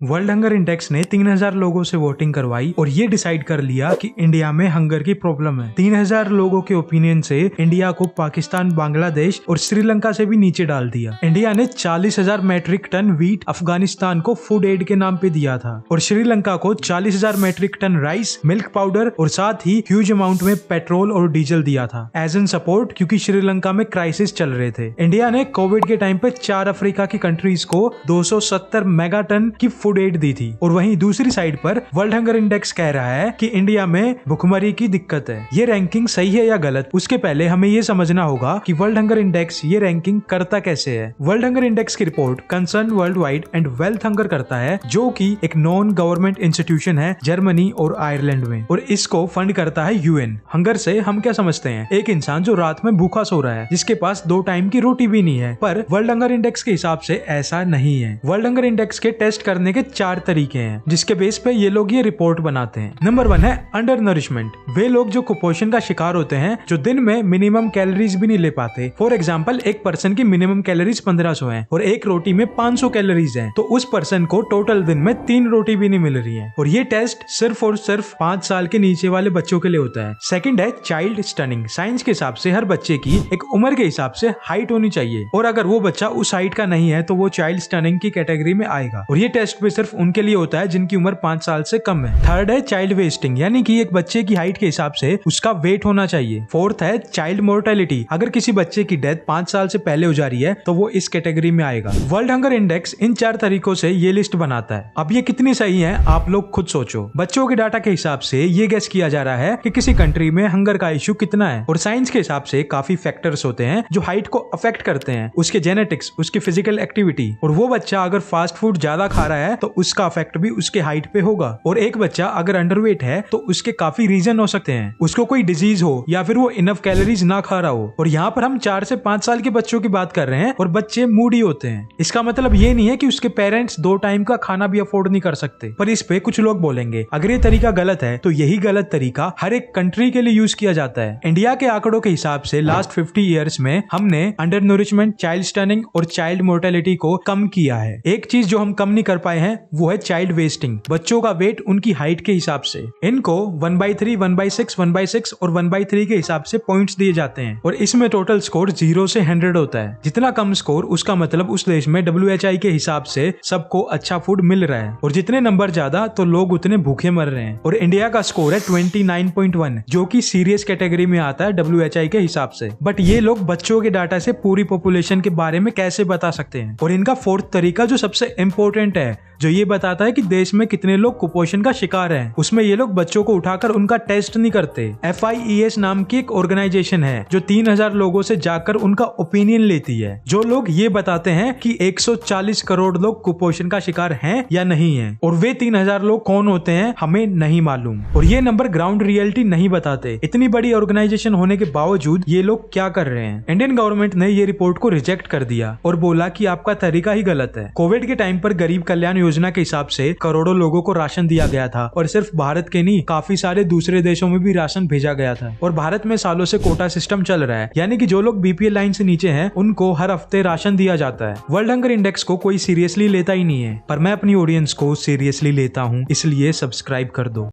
World hunger index ने 3000 लोगों से वोटिंग करवाई और ये डिसाइड कर लिया कि इंडिया में हंगर की प्रॉब्लम है। 3000 लोगों के ओपिनियन से इंडिया को पाकिस्तान, बांग्लादेश और श्रीलंका से भी नीचे डाल दिया। इंडिया ने 40,000 मैट्रिक टन वीट अफगानिस्तान को फूड एड के नाम पे दिया था और श्रीलंका को 40,000 metric ton rice, milk powder और साथ ही ह्यूज अमाउंट में पेट्रोल और डीजल दिया था एज एन सपोर्ट, क्योंकि श्रीलंका में क्राइसिस चल रहे थे। इंडिया ने कोविड के टाइम पे 4 अफ्रीका की कंट्रीज को 270 मेगा टन की फूड एड दी थी और वहीं दूसरी साइड पर वर्ल्ड हंगर इंडेक्स कह रहा है कि इंडिया में भुखमरी की दिक्कत है। ये रैंकिंग सही है या गलत, उसके पहले हमें ये समझना होगा कि वर्ल्ड हंगर इंडेक्स ये रैंकिंग करता कैसे है। वर्ल्ड हंगर इंडेक्स की report concern world wide and wealth hunger करता है, जो कि एक नॉन गवर्नमेंट इंस्टीट्यूशन है जर्मनी और आयरलैंड में, और इसको फंड करता है यूएन। हंगर से हम क्या समझते हैं? एक इंसान जो रात में भूखा सो रहा है, जिसके पास 2 टाइम की रोटी भी नहीं है। पर वर्ल्ड हंगर इंडेक्स के हिसाब से ऐसा नहीं है। वर्ल्ड हंगर इंडेक्स के टेस्ट करने के 4 तरीके हैं, जिसके बेस पे ये लोग ये रिपोर्ट बनाते हैं। नंबर 1 है अंडर नरिशमेंट। वे लोग जो कुपोषण का शिकार होते हैं, जो दिन में मिनिमम कैलोरीज भी नहीं ले पाते। फॉर एग्जाम्पल, एक पर्सन की मिनिमम कैलोरीज 1500 है और एक रोटी में 500 कैलोरीज है, तो उस पर्सन को टोटल दिन में 3 रोटी भी नहीं मिल रही है। और ये टेस्ट सिर्फ और सिर्फ 5 साल के नीचे वाले बच्चों के लिए होता है। सेकंड है चाइल्ड स्टनिंग। साइंस के हिसाब से हर बच्चे की एक उम्र के हिसाब से हाइट होनी चाहिए, और अगर वो बच्चा उस हाइट का नहीं है तो वो चाइल्ड स्टनिंग की कैटेगरी में आएगा। और ये टेस्ट भी सिर्फ उनके लिए होता है जिनकी उम्र 5 साल से कम है। थर्ड है चाइल्ड वेस्टिंग, यानी कि एक बच्चे की हाइट के हिसाब से उसका वेट होना चाहिए। फोर्थ है चाइल्ड मोर्टेलिटी। अगर किसी बच्चे की डेथ 5 साल से पहले हो जा रही है तो वो इस कैटेगरी में आएगा। वर्ल्ड हंगर इंडेक्स इन 4 तरीकों से ये लिस्ट बनाता है। अब ये कितनी सही है आप लोग खुद सोचो। बच्चों के डाटा के हिसाब से ये गेस किया जा रहा है कि किसी कंट्री में हंगर का इश्यू कितना है, और साइंस के हिसाब से काफी फैक्टर्स होते हैं जो हाइट को अफेक्ट करते हैं, उसके जेनेटिक्स, उसकी फिजिकल एक्टिविटी। और वो बच्चा अगर फास्ट फूड ज्यादा खा रहा है तो उसका इफेक्ट भी उसके हाइट पे होगा। और एक बच्चा अगर अंडरवेट है तो उसके काफी रीजन हो सकते हैं, उसको कोई डिजीज हो या फिर वो इनफ कैलोरीज ना खा रहा हो। और यहाँ पर हम 4 से 5 साल के बच्चों की बात कर रहे हैं और बच्चे मूडी होते हैं। इसका मतलब ये नहीं है कि उसके पेरेंट्स 2 टाइम का खाना भी अफोर्ड नहीं कर सकते। पर इस पे कुछ लोग बोलेंगे अगर ये तरीका गलत है तो यही गलत तरीका हर एक कंट्री के लिए यूज किया जाता है। इंडिया के आंकड़ों के हिसाब से लास्ट 50 ईयर्स में हमने अंडर नरिशमेंट, चाइल्ड स्टनिंग और चाइल्ड मोर्टेलिटी को कम किया है। एक चीज जो हम कम नहीं कर पाए हैं वो है चाइल्ड वेस्टिंग। बच्चों का वेट उनकी हाइट के हिसाब से। इनको 1/3, 1/6, 1/6 और 1/3 के हिसाब से पॉइंट्स दिए जाते हैं, और इसमें टोटल स्कोर 0 से 100 होता है। जितना कम स्कोर, उसका मतलब उस देश में WHI के हिसाब से सबको अच्छा फूड मिल रहा है, और जितने नंबर ज्यादा तो लोग उतने भूखे मर रहे हैं। और इंडिया का स्कोर है 29.1, जो कि सीरियस कैटेगरी में आता है WHI के हिसाब से। बट ये लोग बच्चों के डाटा से पूरी पॉपुलेशन के बारे में कैसे बता सकते हैं? और इनका 4th तरीका जो सबसे इम्पोर्टेंट है, जो ये बताता है कि देश में कितने लोग कुपोषण का शिकार हैं, उसमें ये लोग बच्चों को उठाकर उनका टेस्ट नहीं करते। FIES नाम की एक ऑर्गेनाइजेशन है जो 3000 लोगों से जाकर उनका ओपिनियन लेती है, जो लोग ये बताते हैं कि 140 करोड़ लोग कुपोषण का शिकार हैं या नहीं है, और वे 3000 लोग कौन होते हैं हमें नहीं मालूम। और ये नंबर ग्राउंड रियलिटी नहीं बताते। इतनी बड़ी ऑर्गेनाइजेशन होने के बावजूद ये लोग क्या कर रहे हैं? इंडियन गवर्नमेंट ने ये रिपोर्ट को रिजेक्ट कर दिया और बोला कि आपका तरीका ही गलत है। कोविड के टाइम पर गरीब कल्याण योजना के हिसाब से करोड़ों लोगों को राशन दिया गया था, और सिर्फ भारत के नहीं, काफी सारे दूसरे देशों में भी राशन भेजा गया था। और भारत में सालों से कोटा सिस्टम चल रहा है, यानी कि जो लोग BPL लाइन से नीचे हैं उनको हर हफ्ते राशन दिया जाता है। वर्ल्ड हंगर इंडेक्स को कोई सीरियसली लेता ही नहीं है, पर मैं अपनी ऑडियंस को सीरियसली लेता हूँ, इसलिए सब्सक्राइब कर दो।